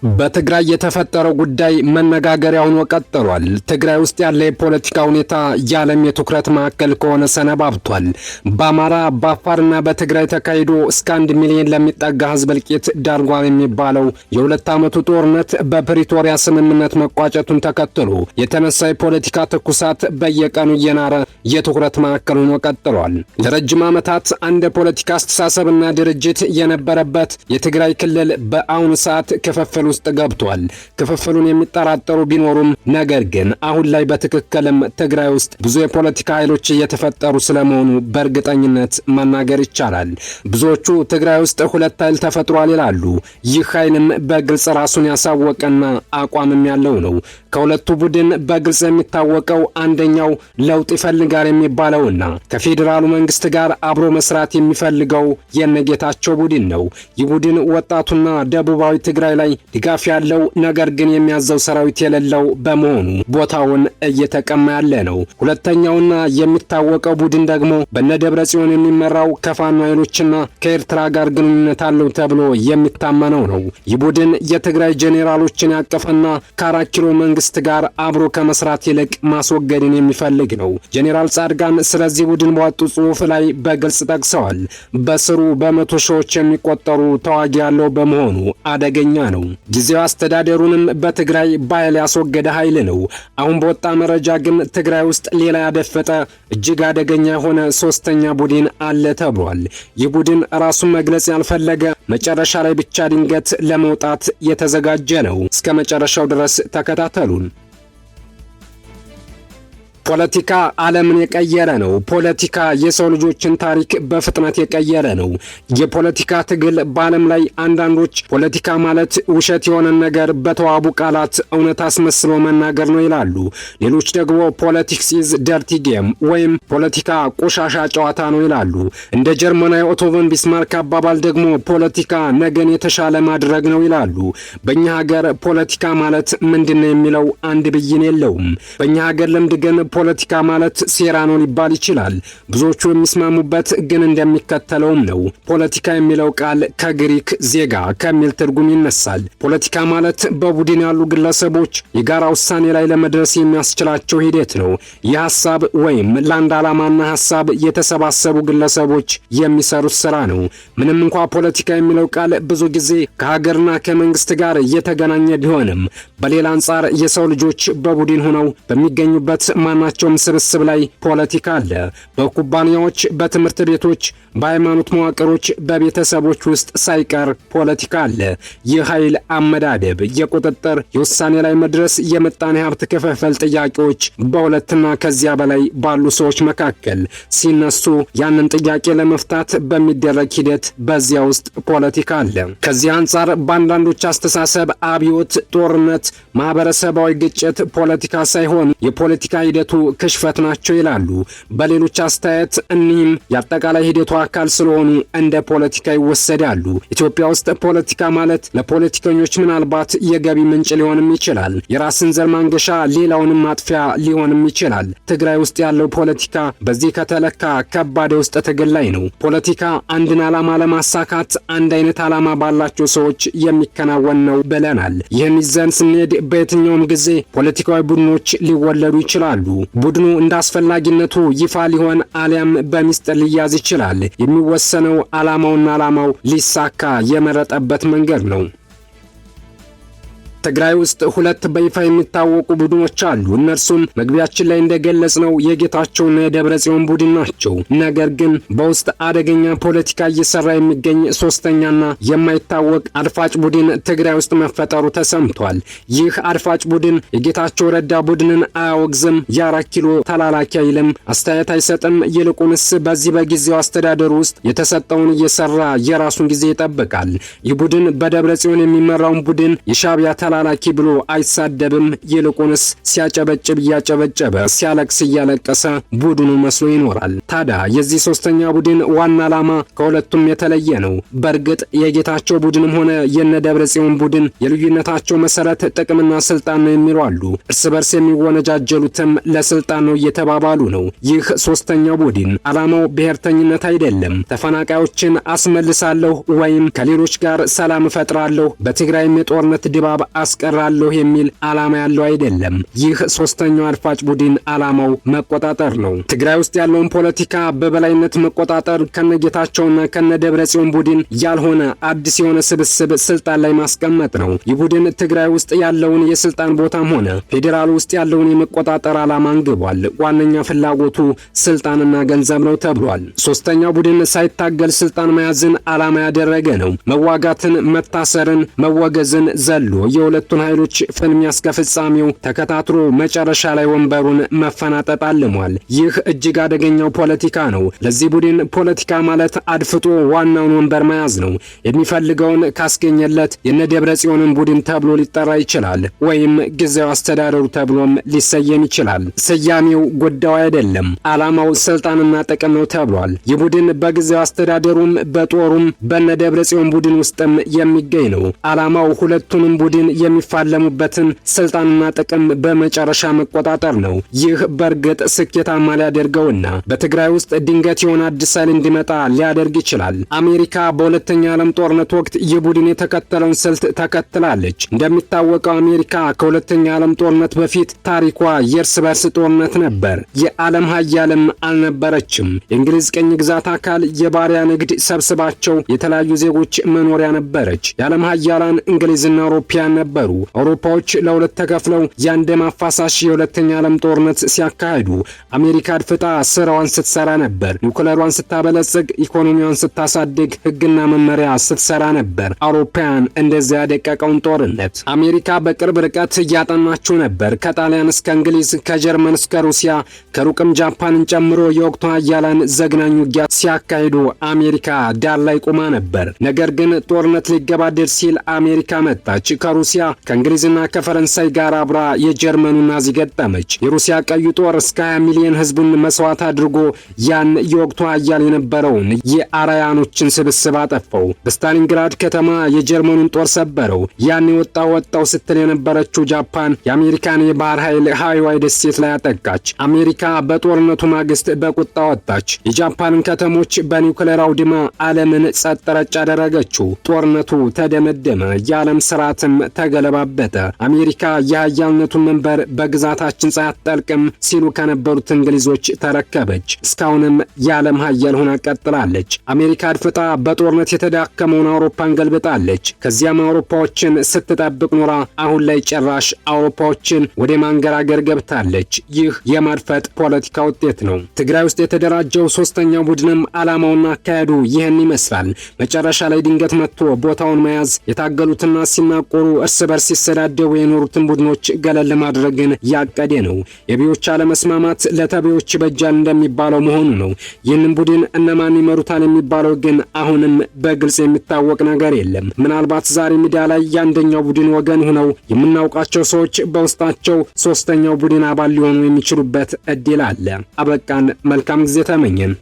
በትግራይ የተፈጠረው ጉዳይ መነጋገሪያ ሆኖ ቀጥሏል። ትግራይ ውስጥ ያለ የፖለቲካ ሁኔታ የዓለም የትኩረት ማዕከል ከሆነ ሰነባብቷል። በአማራ በአፋርና በትግራይ ተካሂዶ እስከ 1 ሚሊዮን ለሚጠጋ ሕዝብ እልቂት ዳርጓል የሚባለው የሁለት ዓመቱ ጦርነት በፕሪቶሪያ ስምምነት መቋጨቱን ተከትሎ የተነሳ የፖለቲካ ትኩሳት በየቀኑ እየናረ የትኩረት ማዕከል ሆኖ ቀጥሏል። ለረጅም ዓመታት አንድ የፖለቲካ አስተሳሰብና ድርጅት የነበረበት የትግራይ ክልል በአሁኑ ሰዓት ክፍፍል ውስጥ ገብቷል። ክፍፍሉን የሚጠራጠሩ ቢኖሩም ነገር ግን አሁን ላይ በትክክልም ትግራይ ውስጥ ብዙ የፖለቲካ ኃይሎች እየተፈጠሩ ስለመሆኑ በእርግጠኝነት መናገር ይቻላል። ብዙዎቹ ትግራይ ውስጥ ሁለት ኃይል ተፈጥሯል ይላሉ። ይህ ኃይልም በግልጽ ራሱን ያሳወቀና አቋምም ያለው ነው። ከሁለቱ ቡድን በግልጽ የሚታወቀው አንደኛው ለውጥ ይፈልጋል የሚባለውና ከፌዴራሉ መንግስት ጋር አብሮ መስራት የሚፈልገው የነጌታቸው ቡድን ነው። ይህ ቡድን ወጣቱና ደቡባዊ ትግራይ ላይ ድጋፍ ያለው ነገር ግን የሚያዘው ሰራዊት የሌለው በመሆኑ ቦታውን እየተቀማ ያለ ነው። ሁለተኛውና የሚታወቀው ቡድን ደግሞ በነደብረጽዮን የሚመራው ከፋኖ ኃይሎችና ከኤርትራ ጋር ግንኙነት አለው ተብሎ የሚታመነው ነው። ይህ ቡድን የትግራይ ጄኔራሎችን ያቀፈና ከ4 ኪሎ መንግስት ጋር አብሮ ከመስራት ይልቅ ማስወገድን የሚፈልግ ነው። ጄኔራል ጻድቃን ስለዚህ ቡድን ባወጡ ጽሑፍ ላይ በግልጽ ጠቅሰዋል። በስሩ በመቶ ሺዎች የሚቆጠሩ ተዋጊ ያለው በመሆኑ አደገኛ ነው። ጊዜው አስተዳደሩንም በትግራይ በኃይል ያስወገደ ኃይል ነው። አሁን በወጣ መረጃ ግን ትግራይ ውስጥ ሌላ ያደፈጠ እጅግ አደገኛ የሆነ ሶስተኛ ቡድን አለ ተብሏል። ይህ ቡድን ራሱን መግለጽ ያልፈለገ መጨረሻ ላይ ብቻ ድንገት ለመውጣት የተዘጋጀ ነው። እስከ መጨረሻው ድረስ ተከታተሉን። ፖለቲካ ዓለምን የቀየረ ነው። ፖለቲካ የሰው ልጆችን ታሪክ በፍጥነት የቀየረ ነው። የፖለቲካ ትግል በዓለም ላይ አንዳንዶች ፖለቲካ ማለት ውሸት የሆነ ነገር በተዋቡ ቃላት እውነት አስመስሎ መናገር ነው ይላሉ። ሌሎች ደግሞ ፖለቲክስ ኢዝ ደርቲ ጌም ወይም ፖለቲካ ቆሻሻ ጨዋታ ነው ይላሉ። እንደ ጀርመናዊ ኦቶ ቮን ቢስማርክ አባባል ደግሞ ፖለቲካ ነገን የተሻለ ማድረግ ነው ይላሉ። በእኛ ሀገር ፖለቲካ ማለት ምንድነው የሚለው አንድ ብይን የለውም። በእኛ ሀገር ልምድ ግን ፖለቲካ ማለት ሴራ ነው ሊባል ይችላል። ብዙዎቹ የሚስማሙበት ግን እንደሚከተለውም ነው። ፖለቲካ የሚለው ቃል ከግሪክ ዜጋ ከሚል ትርጉም ይነሳል። ፖለቲካ ማለት በቡድን ያሉ ግለሰቦች የጋራ ውሳኔ ላይ ለመድረስ የሚያስችላቸው ሂደት ነው። ይህ ሀሳብ ወይም ለአንድ ዓላማና ሀሳብ የተሰባሰቡ ግለሰቦች የሚሰሩት ስራ ነው። ምንም እንኳ ፖለቲካ የሚለው ቃል ብዙ ጊዜ ከሀገርና ከመንግስት ጋር የተገናኘ ቢሆንም በሌላ አንጻር የሰው ልጆች በቡድን ሆነው በሚገኙበት ማናቸውም ስብስብ ላይ ፖለቲካ አለ። በኩባንያዎች፣ በትምህርት ቤቶች፣ በሃይማኖት መዋቅሮች፣ በቤተሰቦች ውስጥ ሳይቀር ፖለቲካ አለ። የኃይል አመዳደብ፣ የቁጥጥር፣ የውሳኔ ላይ መድረስ፣ የምጣኔ ሀብት ክፍፍል ጥያቄዎች በሁለትና ከዚያ በላይ ባሉ ሰዎች መካከል ሲነሱ ያንን ጥያቄ ለመፍታት በሚደረግ ሂደት በዚያ ውስጥ ፖለቲካ አለ። ከዚህ አንጻር በአንዳንዶች አስተሳሰብ አብዮት፣ ጦርነት፣ ማህበረሰባዊ ግጭት ፖለቲካ ሳይሆን የፖለቲካ ሂደቱ ክሽፈት ናቸው ይላሉ። በሌሎች አስተያየት እኒህም የአጠቃላይ ሂደቱ አካል ስለሆኑ እንደ ፖለቲካ ይወሰዳሉ። ኢትዮጵያ ውስጥ ፖለቲካ ማለት ለፖለቲከኞች ምናልባት የገቢ ምንጭ ሊሆንም ይችላል። የራስን ዘር ማንገሻ፣ ሌላውንም ማጥፊያ ሊሆንም ይችላል። ትግራይ ውስጥ ያለው ፖለቲካ በዚህ ከተለካ ከባድ ውስጥ ትግል ላይ ነው። ፖለቲካ አንድን ዓላማ ለማሳካት አንድ አይነት ዓላማ ባላቸው ሰዎች የሚከናወን ነው ብለናል። ይህን ይዘን ስንሄድ በየትኛውም ጊዜ ፖለቲካዊ ቡድኖች ሊወለዱ ይችላሉ። ቡድኑ እንደ አስፈላጊነቱ ይፋ ሊሆን አሊያም በሚስጥር ሊያዝ ይችላል። የሚወሰነው ዓላማው ሊሳካ የመረጠበት መንገድ ነው። ትግራይ ውስጥ ሁለት በይፋ የሚታወቁ ቡድኖች አሉ። እነርሱም መግቢያችን ላይ እንደገለጽ ነው የጌታቸውና የደብረጽዮን ቡድን ናቸው። ነገር ግን በውስጥ አደገኛ ፖለቲካ እየሰራ የሚገኝ ሶስተኛና የማይታወቅ አድፋጭ ቡድን ትግራይ ውስጥ መፈጠሩ ተሰምቷል። ይህ አድፋጭ ቡድን የጌታቸው ረዳ ቡድንን አያወግዝም፣ የ4 ኪሎ ተላላኪ አይልም፣ አስተያየት አይሰጥም። ይልቁንስ በዚህ በጊዜው አስተዳደሩ ውስጥ የተሰጠውን እየሰራ የራሱን ጊዜ ይጠብቃል። ይህ ቡድን በደብረጽዮን የሚመራውን ቡድን የሻዕቢያ ተላላኪ ብሎ አይሳደብም። ይልቁንስ ሲያጨበጭብ እያጨበጨበ ሲያለቅስ እያለቀሰ ቡድኑ መስሎ ይኖራል። ታዲያ የዚህ ሶስተኛ ቡድን ዋና ዓላማ ከሁለቱም የተለየ ነው። በእርግጥ የጌታቸው ቡድንም ሆነ የነደብረጽዮን ቡድን የልዩነታቸው መሰረት ጥቅምና ስልጣን ነው የሚሉ አሉ። እርስ በርስ የሚወነጃጀሉትም ለስልጣን ነው እየተባባሉ ነው። ይህ ሶስተኛው ቡድን ዓላማው ብሔርተኝነት አይደለም። ተፈናቃዮችን አስመልሳለሁ ወይም ከሌሎች ጋር ሰላም እፈጥራለሁ፣ በትግራይም የጦርነት ድባብ አስቀራለሁ የሚል ዓላማ ያለው አይደለም። ይህ ሶስተኛው አልፋጭ ቡድን ዓላማው መቆጣጠር ነው። ትግራይ ውስጥ ያለውን ፖለቲካ በበላይነት መቆጣጠር፣ ከነጌታቸውና ከነደብረጽዮን ቡድን ያልሆነ አዲስ የሆነ ስብስብ ስልጣን ላይ ማስቀመጥ ነው። ይህ ቡድን ትግራይ ውስጥ ያለውን የስልጣን ቦታም ሆነ ፌዴራል ውስጥ ያለውን የመቆጣጠር ዓላማ አንግቧል። ዋነኛ ፍላጎቱ ስልጣንና ገንዘብ ነው ተብሏል። ሶስተኛው ቡድን ሳይታገል ስልጣን መያዝን ዓላማ ያደረገ ነው። መዋጋትን፣ መታሰርን፣ መወገዝን ዘሎ የሁለቱን ኃይሎች ፍልሚያ እስከ ፍጻሜው ተከታትሎ መጨረሻ ላይ ወንበሩን መፈናጠጥ አልሟል። ይህ እጅግ አደገኛው ፖለቲካ ነው። ለዚህ ቡድን ፖለቲካ ማለት አድፍጦ ዋናውን ወንበር መያዝ ነው። የሚፈልገውን ካስገኘለት የነደብረጽዮንን ቡድን ተብሎ ሊጠራ ይችላል፣ ወይም ጊዜያዊ አስተዳደሩ ተብሎም ሊሰየም ይችላል። ስያሜው ጉዳዩ አይደለም፣ ዓላማው ስልጣንና ጥቅም ነው ተብሏል። ይህ ቡድን በጊዜያዊ አስተዳደሩም በጦሩም በነደብረጽዮን ቡድን ውስጥም የሚገኝ ነው። ዓላማው ሁለቱንም ቡድን የሚፋለሙበትን ስልጣንና ጥቅም በመጨረሻ መቆጣጠር ነው። ይህ በእርግጥ ስኬታማ ሊያደርገውና በትግራይ ውስጥ ድንገት የሆነ አዲስ ኃይል እንዲመጣ ሊያደርግ ይችላል። አሜሪካ በሁለተኛው ዓለም ጦርነት ወቅት ይህ ቡድን የተከተለውን ስልት ተከትላለች። እንደሚታወቀው አሜሪካ ከሁለተኛው ዓለም ጦርነት በፊት ታሪኳ የእርስ በርስ ጦርነት ነበር። የዓለም ሀያልም አልነበረችም። የእንግሊዝ ቅኝ ግዛት አካል የባሪያ ንግድ ሰብስባቸው የተለያዩ ዜጎች መኖሪያ ነበረች። የዓለም ሀያላን እንግሊዝና አውሮፓውያን ነበሩ። አውሮፓዎች ለሁለት ተከፍለው የአንድ አፋሳሽ የሁለተኛ ዓለም ጦርነት ሲያካሂዱ አሜሪካ አድፍጣ ስራዋን ስትሰራ ነበር። ኒውክለሯን ስታበለጽግ፣ ኢኮኖሚዋን ስታሳድግ፣ ህግና መመሪያ ስትሰራ ነበር። አውሮፓውያን እንደዚያ ያደቀቀውን ጦርነት አሜሪካ በቅርብ ርቀት እያጠናችው ነበር። ከጣሊያን እስከ እንግሊዝ፣ ከጀርመን እስከ ሩሲያ፣ ከሩቅም ጃፓንን ጨምሮ የወቅቱ ሀያላን ዘግናኝ ውጊያ ሲያካሂዱ አሜሪካ ዳር ላይ ቆማ ነበር። ነገር ግን ጦርነት ሊገባደድ ሲል አሜሪካ መጣች። ከሩሲያ ከእንግሊዝና ከፈረንሳይ ጋር አብራ የጀርመኑ ናዚ ገጠመች። የሩሲያ ቀዩ ጦር እስከ 20 ሚሊዮን ህዝቡን መስዋዕት አድርጎ ያን የወቅቱ ሀያል የነበረውን የአራያኖችን ስብስብ አጠፋው። በስታሊንግራድ ከተማ የጀርመኑን ጦር ሰበረው። ያን ወጣው ስትል የነበረችው ጃፓን የአሜሪካን የባህር ኃይል ሃዋይ ደሴት ላይ አጠቃች። አሜሪካ በጦርነቱ ማግስት በቁጣ ወጣች። የጃፓንን ከተሞች በኒውክሌር አውድማ ዓለምን ጸጥ ረጭ አደረገችው። ጦርነቱ ተደመደመ። የዓለም ስርዓትም ተገለባበጠ። አሜሪካ የሀያልነቱን መንበር በግዛታችን ሳያጠልቅም ሲሉ ከነበሩት እንግሊዞች ተረከበች። እስካሁንም የዓለም ሀያል ሆና ቀጥላለች። አሜሪካ አድፍጣ በጦርነት የተዳከመውን አውሮፓን ገልብጣለች። ከዚያም አውሮፓዎችን ስትጠብቅ ኖራ አሁን ላይ ጭራሽ አውሮፓዎችን ወደ ማንገራገር ገብታለች። ይህ የማድፈጥ ፖለቲካ ውጤት ነው። ትግራይ ውስጥ የተደራጀው ሶስተኛው ቡድንም ዓላማውና አካሄዱ ይህን ይመስላል። መጨረሻ ላይ ድንገት መጥቶ ቦታውን መያዝ፣ የታገሉትና ሲናቆሩ እርስ በርስ ሲሰዳደቡ የኖሩትን ቡድኖች ገለል ማድረግን ያቀደ ነው። የቢዎች አለመስማማት ለተቢዎች በጃል እንደሚባለው መሆኑ ነው። ይህንን ቡድን እነማን ይመሩታል የሚባለው ግን አሁንም በግልጽ የሚታወቅ ነገር የለም። ምናልባት ዛሬ ሚዲያ ላይ የአንደኛው ቡድን ወገን ሆነው የምናውቃቸው ሰዎች በውስጣቸው ሶስተኛው ቡድን አባል ሊሆኑ የሚችሉበት እድል አለ። አበቃን። መልካም ጊዜ ተመኘን።